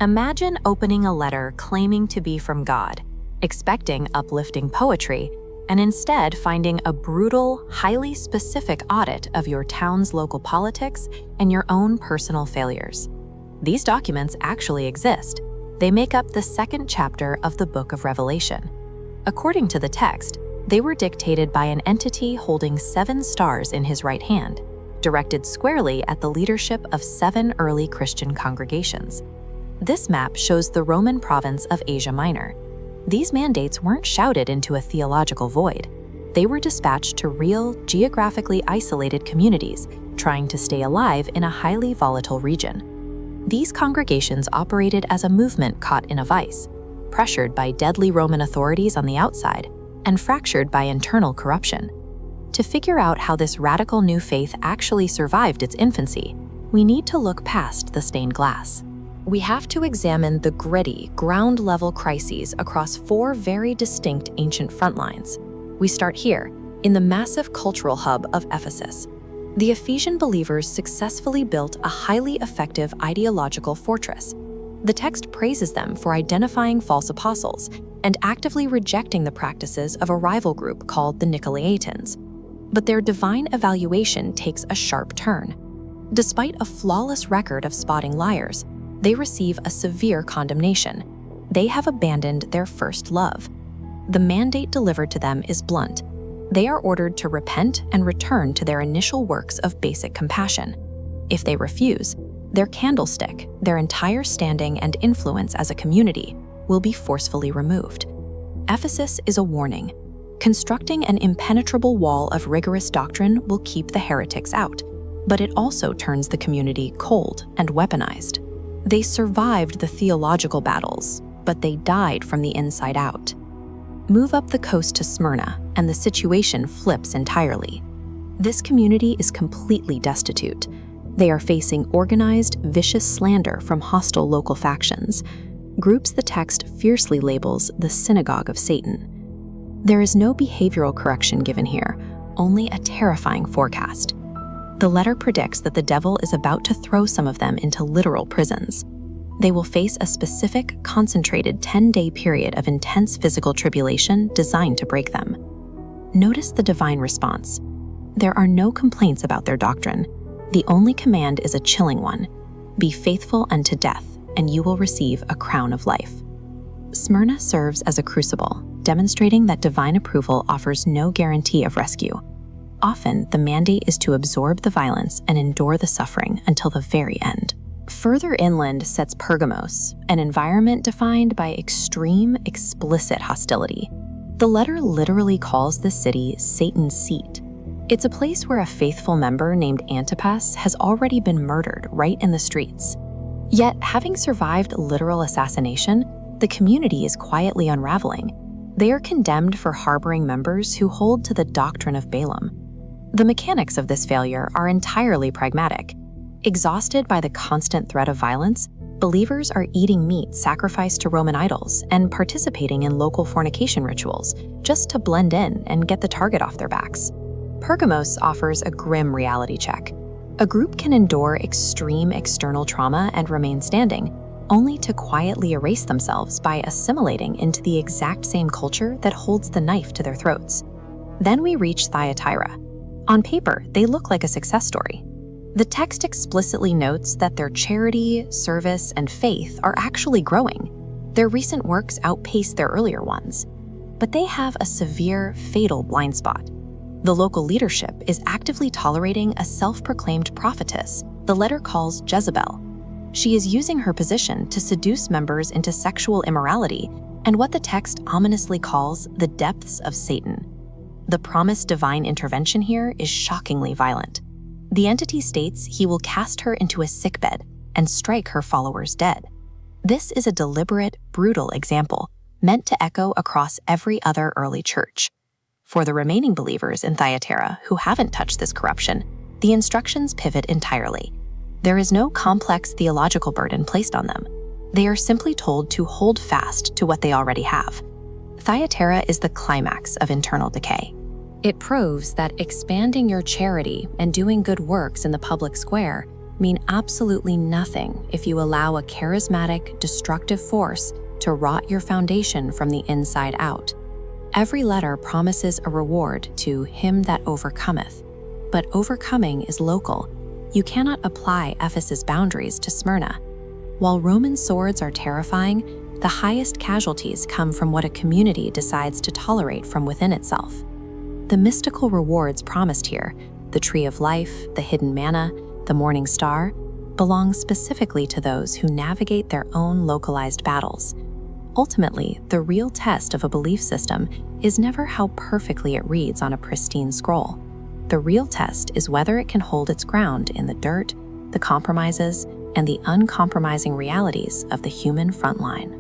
Imagine opening a letter claiming to be from God, expecting uplifting poetry, and instead finding a brutal, highly specific audit of your town's local politics and your own personal failures. These documents actually exist. They make up the second chapter of the Book of Revelation. According to the text, they were dictated by an entity holding 7 stars in his right hand, directed squarely at the leadership of 7 early Christian congregations. This map shows the Roman province of Asia Minor. These mandates weren't shouted into a theological void. They were dispatched to real, geographically isolated communities trying to stay alive in a highly volatile region. These congregations operated as a movement caught in a vice, pressured by deadly Roman authorities on the outside and fractured by internal corruption. To figure out how this radical new faith actually survived its infancy, we need to look past the stained glass. We have to examine the gritty, ground-level crises across 4 very distinct ancient frontlines. We start here, in the massive cultural hub of Ephesus. The Ephesian believers successfully built a highly effective ideological fortress. The text praises them for identifying false apostles and actively rejecting the practices of a rival group called the Nicolaitans. But their divine evaluation takes a sharp turn. Despite a flawless record of spotting liars, they receive a severe condemnation. They have abandoned their first love. The mandate delivered to them is blunt. They are ordered to repent and return to their initial works of basic compassion. If they refuse, their candlestick, their entire standing and influence as a community, will be forcefully removed. Ephesus is a warning. Constructing an impenetrable wall of rigorous doctrine will keep the heretics out, but it also turns the community cold and weaponized. They survived the theological battles, but they died from the inside out. Move up the coast to Smyrna, and the situation flips entirely. This community is completely destitute. They are facing organized, vicious slander from hostile local factions, groups the text fiercely labels the synagogue of Satan. There is no behavioral correction given here, only a terrifying forecast. The letter predicts that the devil is about to throw some of them into literal prisons. They will face a specific, concentrated 10-day period of intense physical tribulation designed to break them. Notice the divine response. There are no complaints about their doctrine. The only command is a chilling one. Be faithful unto death, and you will receive a crown of life. Smyrna serves as a crucible, demonstrating that divine approval offers no guarantee of rescue. Often, the mandate is to absorb the violence and endure the suffering until the very end. Further inland sits Pergamos, an environment defined by extreme, explicit hostility. The letter literally calls the city Satan's seat. It's a place where a faithful member named Antipas has already been murdered right in the streets. Yet, having survived literal assassination, the community is quietly unraveling. They are condemned for harboring members who hold to the doctrine of Balaam. The mechanics of this failure are entirely pragmatic. Exhausted by the constant threat of violence, believers are eating meat sacrificed to Roman idols and participating in local fornication rituals just to blend in and get the target off their backs. Pergamos offers a grim reality check. A group can endure extreme external trauma and remain standing, only to quietly erase themselves by assimilating into the exact same culture that holds the knife to their throats. Then we reach Thyatira. On paper, they look like a success story. The text explicitly notes that their charity, service, and faith are actually growing. Their recent works outpace their earlier ones. But they have a severe, fatal blind spot. The local leadership is actively tolerating a self-proclaimed prophetess the letter calls Jezebel. She is using her position to seduce members into sexual immorality and what the text ominously calls the depths of Satan. The promised divine intervention here is shockingly violent. The entity states he will cast her into a sickbed and strike her followers dead. This is a deliberate, brutal example, meant to echo across every other early church. For the remaining believers in Thyatira who haven't touched this corruption, the instructions pivot entirely. There is no complex theological burden placed on them. They are simply told to hold fast to what they already have. Thyatira is the climax of internal decay. It proves that expanding your charity and doing good works in the public square mean absolutely nothing if you allow a charismatic, destructive force to rot your foundation from the inside out. Every letter promises a reward to him that overcometh, but overcoming is local. You cannot apply Ephesus boundaries to Smyrna. While Roman swords are terrifying, the highest casualties come from what a community decides to tolerate from within itself. The mystical rewards promised here, the tree of life, the hidden manna, the morning star, belong specifically to those who navigate their own localized battles. Ultimately, the real test of a belief system is never how perfectly it reads on a pristine scroll. The real test is whether it can hold its ground in the dirt, the compromises, and the uncompromising realities of the human frontline.